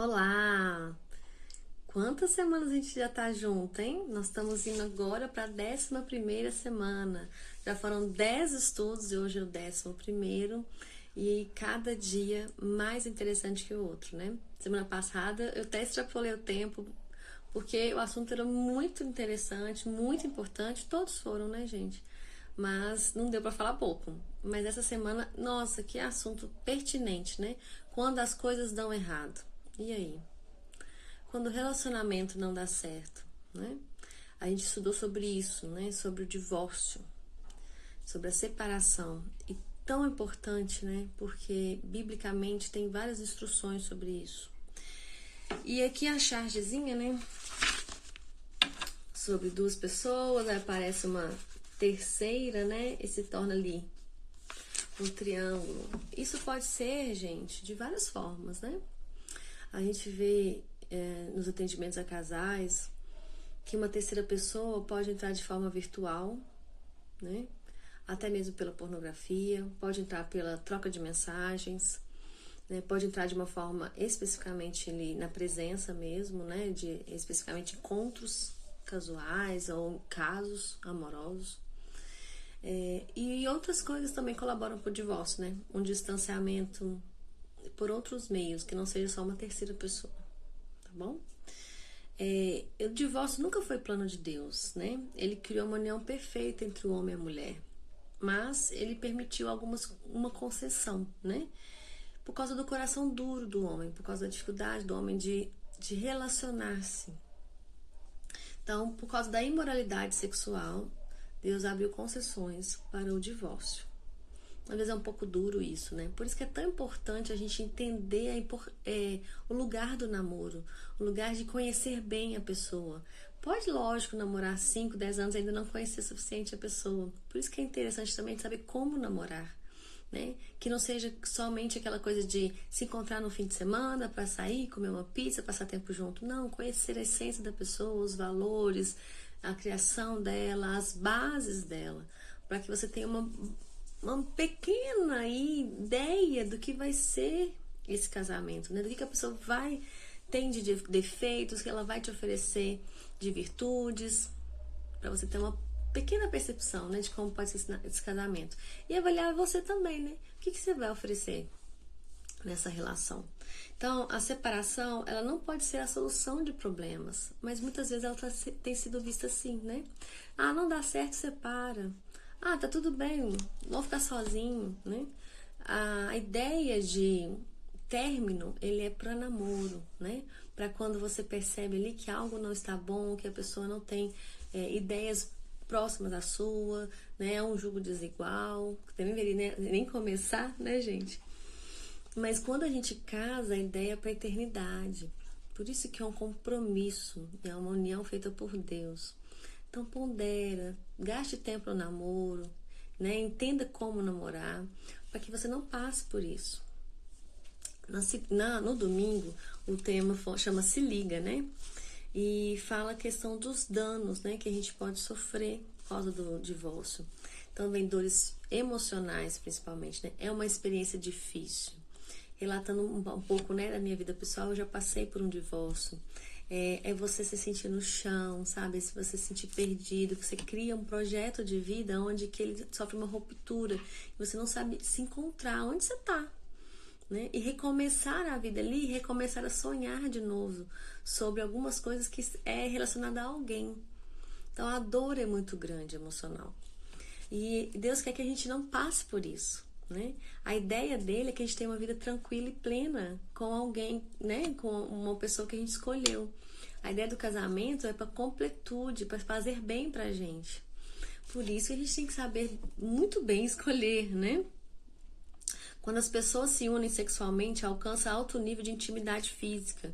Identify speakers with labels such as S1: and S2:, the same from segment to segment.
S1: Olá! Quantas semanas a gente já tá junto, hein? Nós estamos indo agora para a 11ª semana. Já foram 10 estudos e hoje é o 11º. E cada dia mais interessante que o outro, né? Semana passada eu até extrapolei o tempo, porque o assunto era muito interessante, muito importante. Todos foram, né, gente? Mas não deu para falar pouco. Mas essa semana, nossa, que assunto pertinente, né? Quando as coisas dão errado. E aí? Quando o relacionamento não dá certo, né? A gente estudou sobre isso, né? Sobre o divórcio, sobre a separação. E tão importante, né? Porque biblicamente tem várias instruções sobre isso. E aqui a chargezinha, né? Sobre duas pessoas, aí aparece uma terceira, né? E se torna ali um triângulo. Isso pode ser, gente, de várias formas, né? A gente vê nos atendimentos a casais que uma terceira pessoa pode entrar de forma virtual, né? Até mesmo pela pornografia, pode entrar pela troca de mensagens, né? Pode entrar de uma forma especificamente ali na presença mesmo, né? De especificamente encontros casuais ou casos amorosos. E outras coisas também colaboram para o divórcio, né? Um distanciamento por outros meios, que não seja só uma terceira pessoa, tá bom? O divórcio nunca foi plano de Deus, né? Ele criou uma união perfeita entre o homem e a mulher, mas ele permitiu uma concessão, né? Por causa do coração duro do homem, por causa da dificuldade do homem de relacionar-se. Então, por causa da imoralidade sexual, Deus abriu concessões para o divórcio. Às vezes é um pouco duro isso, né? Por isso que é tão importante a gente entender o lugar do namoro, o lugar de conhecer bem a pessoa. Pode, lógico, namorar 5, 10 anos e ainda não conhecer o suficiente a pessoa. Por isso que é interessante também saber como namorar, né? Que não seja somente aquela coisa de se encontrar no fim de semana para sair, comer uma pizza, passar tempo junto. Não, conhecer a essência da pessoa, os valores, a criação dela, as bases dela, para que você tenha uma pequena ideia do que vai ser esse casamento, né? Do que a pessoa tem de defeitos, que ela vai te oferecer de virtudes, para você ter uma pequena percepção, né, de como pode ser esse casamento. E avaliar você também, né? O que você vai oferecer nessa relação. Então, a separação, ela não pode ser a solução de problemas, mas muitas vezes ela tem sido vista assim, né? Ah, não dá certo, separa. Ah, tá tudo bem, não ficar sozinho, né? A ideia de término, ele é para namoro, né? Para quando você percebe ali que algo não está bom, que a pessoa não tem ideias próximas à sua, né? É um jugo desigual, que nem deveria nem começar, né, gente? Mas quando a gente casa, a ideia é para a eternidade. Por isso que é um compromisso, é uma união feita por Deus. Então pondera, gaste tempo no namoro, né? Entenda como namorar, para que você não passe por isso. No domingo, o tema chama Se Liga, né? E fala a questão dos danos, né? Que a gente pode sofrer por causa do divórcio. Então vem dores emocionais, principalmente, né? É uma experiência difícil. Relatando um pouco, né, da minha vida pessoal, eu já passei por um divórcio. É você se sentir no chão, sabe? Se você se sentir perdido, que você cria um projeto de vida onde que ele sofre uma ruptura e você não sabe se encontrar, onde você tá, né? E recomeçar a vida ali, recomeçar a sonhar de novo sobre algumas coisas que é relacionada a alguém. Então a dor é muito grande emocional. E Deus quer que a gente não passe por isso, né? A ideia dele é que a gente tenha uma vida tranquila e plena com alguém, né? Com uma pessoa que a gente escolheu. A ideia do casamento é para completude, para fazer bem pra gente. Por isso que a gente tem que saber muito bem escolher, né? Quando as pessoas se unem sexualmente, alcança alto nível de intimidade física.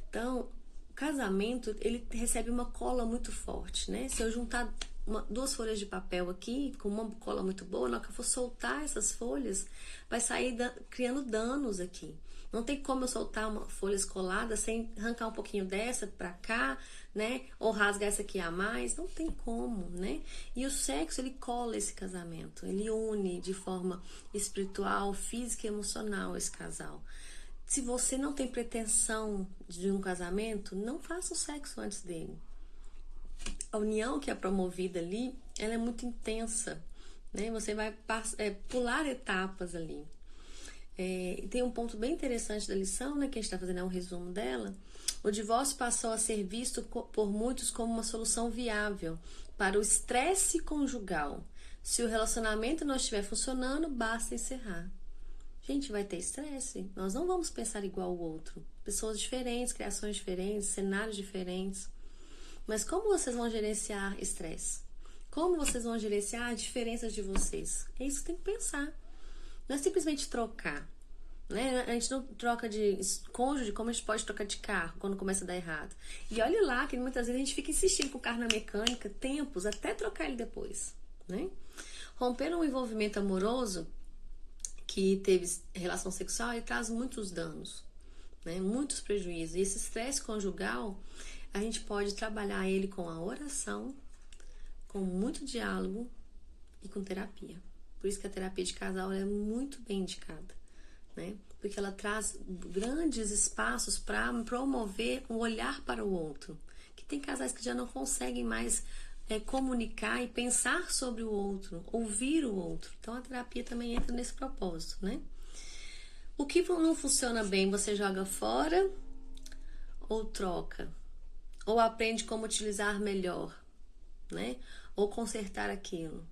S1: Então, o casamento, ele recebe uma cola muito forte, né? Se eu juntar duas folhas de papel aqui, com uma cola muito boa, na hora que eu for soltar essas folhas, vai sair criando danos aqui. Não tem como eu soltar uma folha colada sem arrancar um pouquinho dessa pra cá, né? Ou rasgar essa aqui a mais. Não tem como, né? E o sexo, ele cola esse casamento. Ele une de forma espiritual, física e emocional esse casal. Se você não tem pretensão de um casamento, não faça o sexo antes dele. A união que é promovida ali, ela é muito intensa, né? Você vai pular etapas ali. Tem um ponto bem interessante da lição, né, que a gente está fazendo um resumo dela. O divórcio passou a ser visto por muitos como uma solução viável para o estresse conjugal. Se o relacionamento não estiver funcionando, basta encerrar. Gente, vai ter estresse. Nós não vamos pensar igual ao outro. Pessoas diferentes, criações diferentes, cenários diferentes. Mas como vocês vão gerenciar estresse? Como vocês vão gerenciar diferenças de vocês? É isso que tem que pensar. Não é simplesmente trocar, né? A gente não troca de cônjuge como a gente pode trocar de carro quando começa a dar errado. E olha lá que muitas vezes a gente fica insistindo com o carro na mecânica tempos até trocar ele depois, né? Romper um envolvimento amoroso que teve relação sexual, ele traz muitos danos, né? Muitos prejuízos. E esse estresse conjugal, a gente pode trabalhar ele com a oração, com muito diálogo e com terapia. Por isso que a terapia de casal é muito bem indicada, né? Porque ela traz grandes espaços para promover um olhar para o outro. Que tem casais que já não conseguem mais comunicar e pensar sobre o outro, ouvir o outro. Então a terapia também entra nesse propósito, né? O que não funciona bem, você joga fora ou troca? Ou aprende como utilizar melhor, né? Ou consertar aquilo.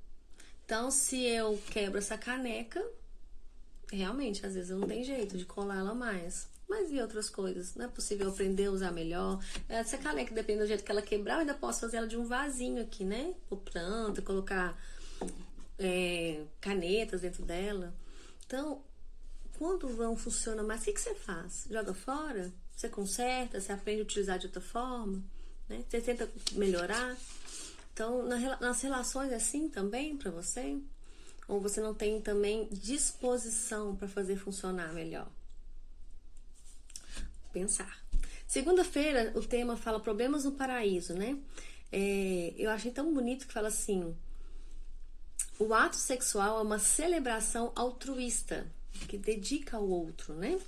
S1: Então, se eu quebro essa caneca, realmente, às vezes não tem jeito de colar ela mais. Mas e outras coisas? Não é possível aprender a usar melhor? Essa caneca, dependendo do jeito que ela quebrar, eu ainda posso fazer ela de um vasinho aqui, né? Ou planta, colocar canetas dentro dela. Então, quando não funciona mais, o que você faz? Joga fora? Você conserta? Você aprende a utilizar de outra forma? Né? Você tenta melhorar? Então, nas relações é assim também para você? Ou você não tem também disposição para fazer funcionar melhor? Pensar. Segunda-feira, o tema fala problemas no paraíso, né? Eu achei tão bonito que fala assim: o ato sexual é uma celebração altruísta, que dedica ao outro, né?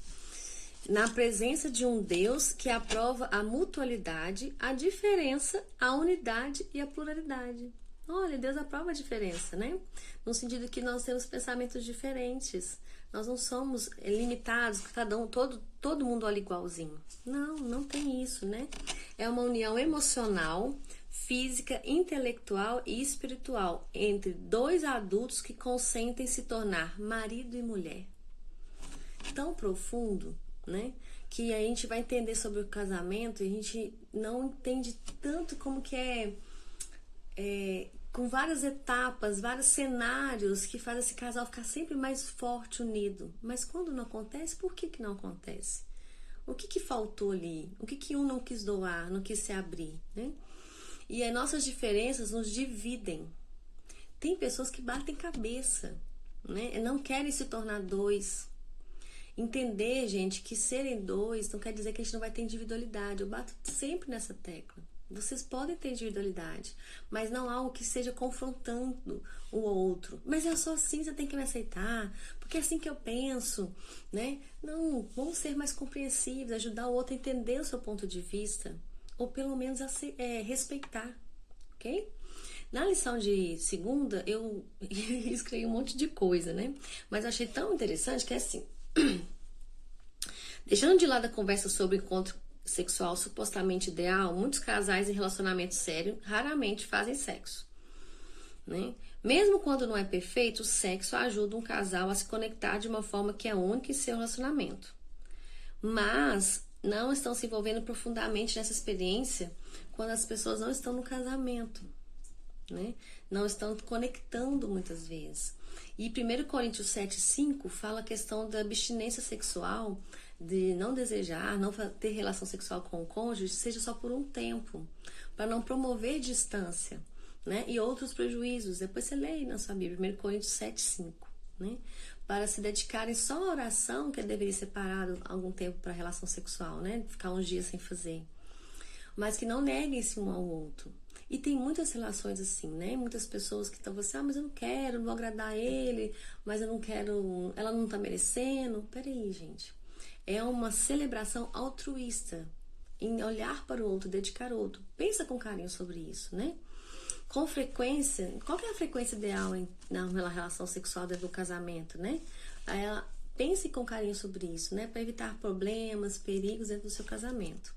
S1: Na presença de um Deus que aprova a mutualidade, a diferença, a unidade e a pluralidade. Olha, Deus aprova a diferença, né? No sentido que nós temos pensamentos diferentes. Nós não somos limitados, todo mundo olha igualzinho. Não, não tem isso, né? É uma união emocional, física, intelectual e espiritual entre dois adultos que consentem se tornar marido e mulher. Tão profundo, né? Que a gente vai entender sobre o casamento e a gente não entende tanto como que com várias etapas, vários cenários que faz esse casal ficar sempre mais forte, unido. Mas quando não acontece, por que não acontece? O que faltou ali? O que um não quis doar, não quis se abrir, né? E as nossas diferenças nos dividem. Tem pessoas que batem cabeça, né? Não querem se tornar dois. Entender, gente, que serem dois não quer dizer que a gente não vai ter individualidade. Eu bato sempre nessa tecla. Vocês podem ter individualidade, mas não algo que seja confrontando o outro. Mas eu sou assim, você tem que me aceitar, porque é assim que eu penso, né? Não, vamos ser mais compreensíveis, ajudar o outro a entender o seu ponto de vista, ou pelo menos respeitar, ok? Na lição de segunda, eu escrevi um monte de coisa, né? Mas achei tão interessante que é assim... Deixando de lado a conversa sobre o encontro sexual supostamente ideal, muitos casais em relacionamento sério raramente fazem sexo, né? Mesmo quando não é perfeito, o sexo ajuda um casal a se conectar de uma forma que é única em seu relacionamento. Mas não estão se envolvendo profundamente nessa experiência quando as pessoas não estão no casamento, né? Não estão conectando muitas vezes. E 1 Coríntios 7,5 fala a questão da abstinência sexual, de não desejar, não ter relação sexual com o cônjuge, seja só por um tempo, para não promover distância, né? E outros prejuízos. Depois você lê aí na sua Bíblia, 1 Coríntios 7,5, né? Para se dedicarem só à oração, que deveria ser parado algum tempo para a relação sexual, né? Ficar uns dias sem fazer. Mas que não neguem-se um ao outro. E tem muitas relações assim, né? Muitas pessoas que estão assim, mas eu não quero, não vou agradar ele, mas eu não quero, ela não tá merecendo. Peraí, gente. é uma celebração altruísta, em olhar para o outro, dedicar ao outro. Pensa com carinho sobre isso, né? Com frequência, qual que é a frequência ideal na relação sexual dentro do casamento, né? Aí ela pense com carinho sobre isso, né? Para evitar problemas, perigos dentro do seu casamento.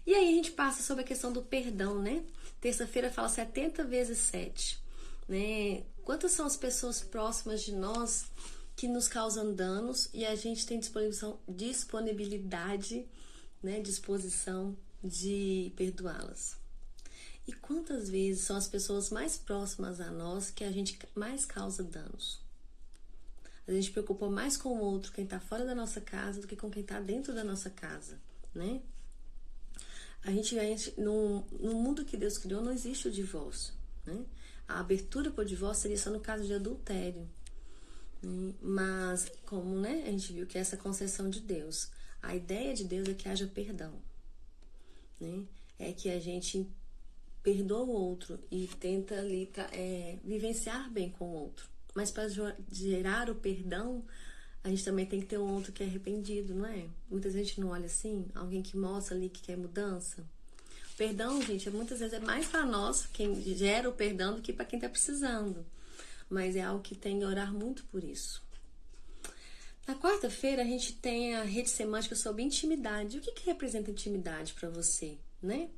S1: E aí a gente passa sobre a questão do perdão, né? Terça-feira fala 70 vezes 7, né? Quantas são as pessoas próximas de nós que nos causam danos e a gente tem disponibilidade, né? Disposição de perdoá-las. E quantas vezes são as pessoas mais próximas a nós que a gente mais causa danos? A gente preocupa mais com o outro, quem está fora da nossa casa, do que com quem está dentro da nossa casa, né? No mundo que Deus criou não existe o divórcio, né? A abertura para o divórcio seria só no caso de adultério, né? Mas como, né, a gente viu que essa concepção de Deus, a ideia de Deus é que haja perdão, né? É que a gente perdoa o outro e tenta ali vivenciar bem com o outro. Mas para gerar o perdão, a gente também tem que ter um outro que é arrependido, não é? Muitas vezes a gente não olha assim, alguém que mostra ali que quer mudança. Perdão, gente, muitas vezes é mais para nós, quem gera o perdão, do que para quem está precisando. Mas é algo que tem que orar muito por isso. Na quarta-feira a gente tem a rede semântica sobre intimidade. O que representa intimidade para você, né?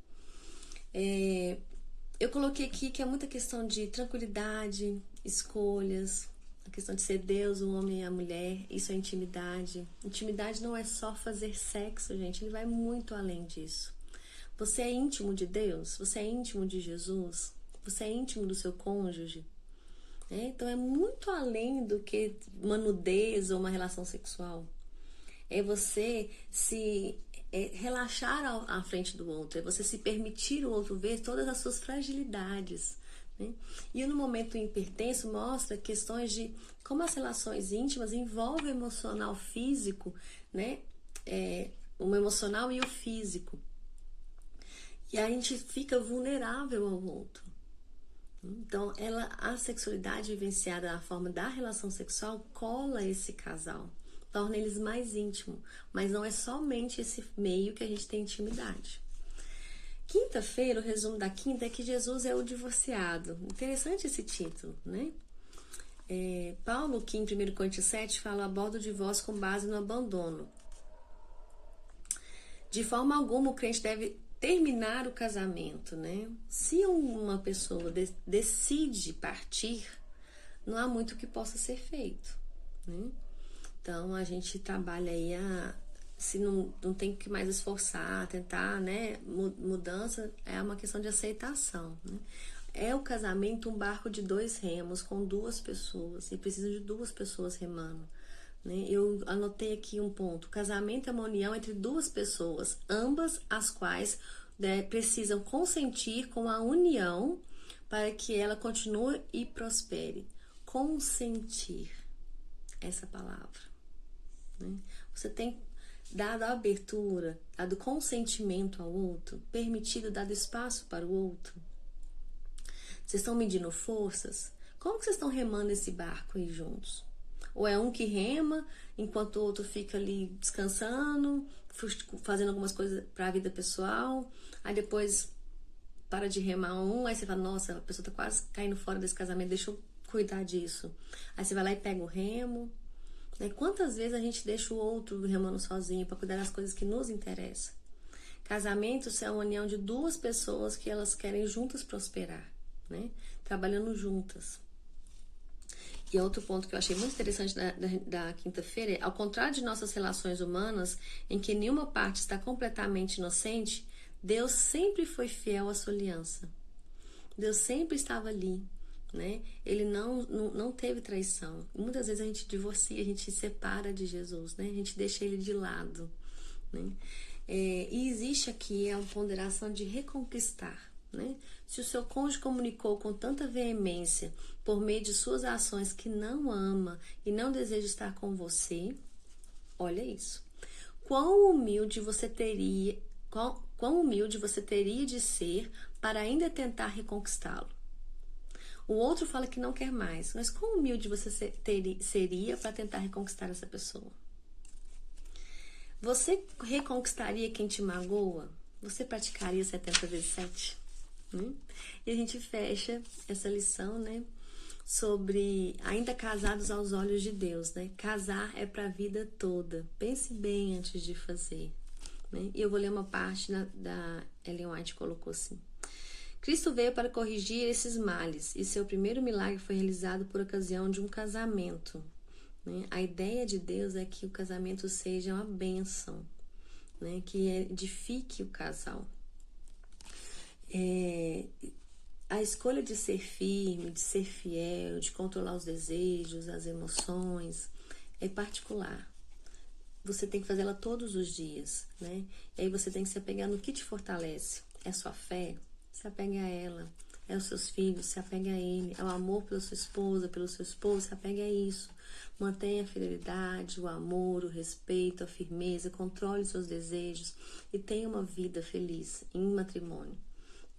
S1: Eu coloquei aqui que é muita questão de tranquilidade, escolhas, a questão de ser Deus, o homem e a mulher, isso é intimidade. Intimidade não é só fazer sexo, gente, ele vai muito além disso. Você é íntimo de Deus? Você é íntimo de Jesus? Você é íntimo do seu cônjuge? Então é muito além do que uma nudez ou uma relação sexual. É você se relaxar à frente do outro, é você se permitir o outro ver todas as suas fragilidades, né? E no momento hipertenso mostra questões de como as relações íntimas envolvem o emocional físico, né? O emocional e o físico. E a gente fica vulnerável ao outro. Então, a sexualidade vivenciada na forma da relação sexual cola esse casal, torna eles mais íntimos, mas não é somente esse meio que a gente tem intimidade. Quinta-feira, o resumo da quinta é que Jesus é o divorciado. Interessante esse título, né? Paulo, aqui em 1 Coríntios 7, fala aborda o divórcio com base no abandono. De forma alguma, o crente deve terminar o casamento, né? Se uma pessoa decide partir, não há muito que possa ser feito, né? Então, a gente trabalha aí se não tem que mais esforçar, tentar, né? Mudança é uma questão de aceitação, né? É o casamento um barco de 2 remos com 2 pessoas e precisa de 2 pessoas remando, né? Eu anotei aqui um ponto. O casamento é uma união entre 2 pessoas, ambas as quais, né, precisam consentir com a união para que ela continue e prospere. Consentir, essa palavra, né? Você tem dado a abertura, dado consentimento ao outro, permitido, dado espaço para o outro. Vocês estão medindo forças? Como que vocês estão remando esse barco aí juntos? Ou é um que rema, enquanto o outro fica ali descansando, fazendo algumas coisas para a vida pessoal, aí depois para de remar aí você fala, nossa, a pessoa tá quase caindo fora desse casamento, deixa eu cuidar disso. Aí você vai lá e pega o remo, né? Quantas vezes a gente deixa o outro remando sozinho para cuidar das coisas que nos interessam? Casamentos é uma união de 2 pessoas que elas querem juntas prosperar, né? Trabalhando juntas. E outro ponto que eu achei muito interessante da quinta-feira é, ao contrário de nossas relações humanas, em que nenhuma parte está completamente inocente, Deus sempre foi fiel à sua aliança. Deus sempre estava ali, né? Ele não teve traição. Muitas vezes a gente divorcia, a gente se separa de Jesus, né? A gente deixa ele de lado, né? E existe aqui a ponderação de reconquistar, né? Se o seu cônjuge comunicou com tanta veemência por meio de suas ações que não ama e não deseja estar com você, olha isso. Quão humilde você teria de ser para ainda tentar reconquistá-lo? O outro fala que não quer mais, mas quão humilde você seria para tentar reconquistar essa pessoa? Você reconquistaria quem te magoa? Você praticaria 70 vezes 7? Né? E a gente fecha essa lição, né? Sobre ainda casados aos olhos de Deus, né? Casar é para a vida toda. Pense bem antes de fazer. Né? E eu vou ler uma parte da Ellen White colocou assim. Cristo veio para corrigir esses males e seu primeiro milagre foi realizado por ocasião de um casamento. Né? A ideia de Deus é que o casamento seja uma bênção, né? Que edifique o casal. A escolha de ser firme, de ser fiel, de controlar os desejos, as emoções, é particular. Você tem que fazer ela todos os dias, né? E aí você tem que se apegar no que te fortalece. É a sua fé? Se apega a ela. É os seus filhos? Se apega a ele. É o amor pela sua esposa, pelo seu esposo? Se apega a isso. Mantenha a fidelidade, o amor, o respeito, a firmeza, controle os seus desejos e tenha uma vida feliz em matrimônio.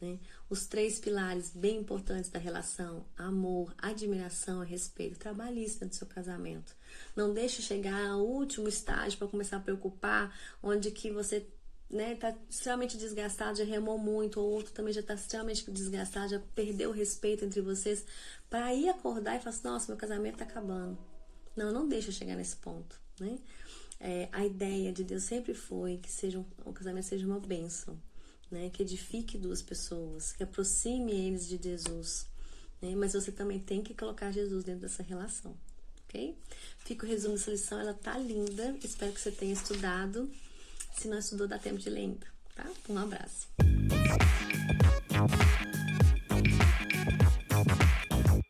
S1: Né? Os 3 pilares bem importantes da relação: amor, admiração e respeito. Trabalhe isso dentro do seu casamento. Não deixe chegar ao último estágio para começar a preocupar, onde que você tá extremamente desgastado, já remou muito, ou outro também já está extremamente desgastado, já perdeu o respeito entre vocês, para aí acordar e falar assim, nossa, meu casamento está acabando. Não deixe chegar nesse ponto, né? A ideia de Deus sempre foi que o casamento seja uma bênção. Né, que edifique 2 pessoas, que aproxime eles de Jesus, né, mas você também tem que colocar Jesus dentro dessa relação, ok? Fica o resumo dessa lição, ela tá linda, espero que você tenha estudado. Se não estudou, dá tempo de ler ainda, tá? Um abraço.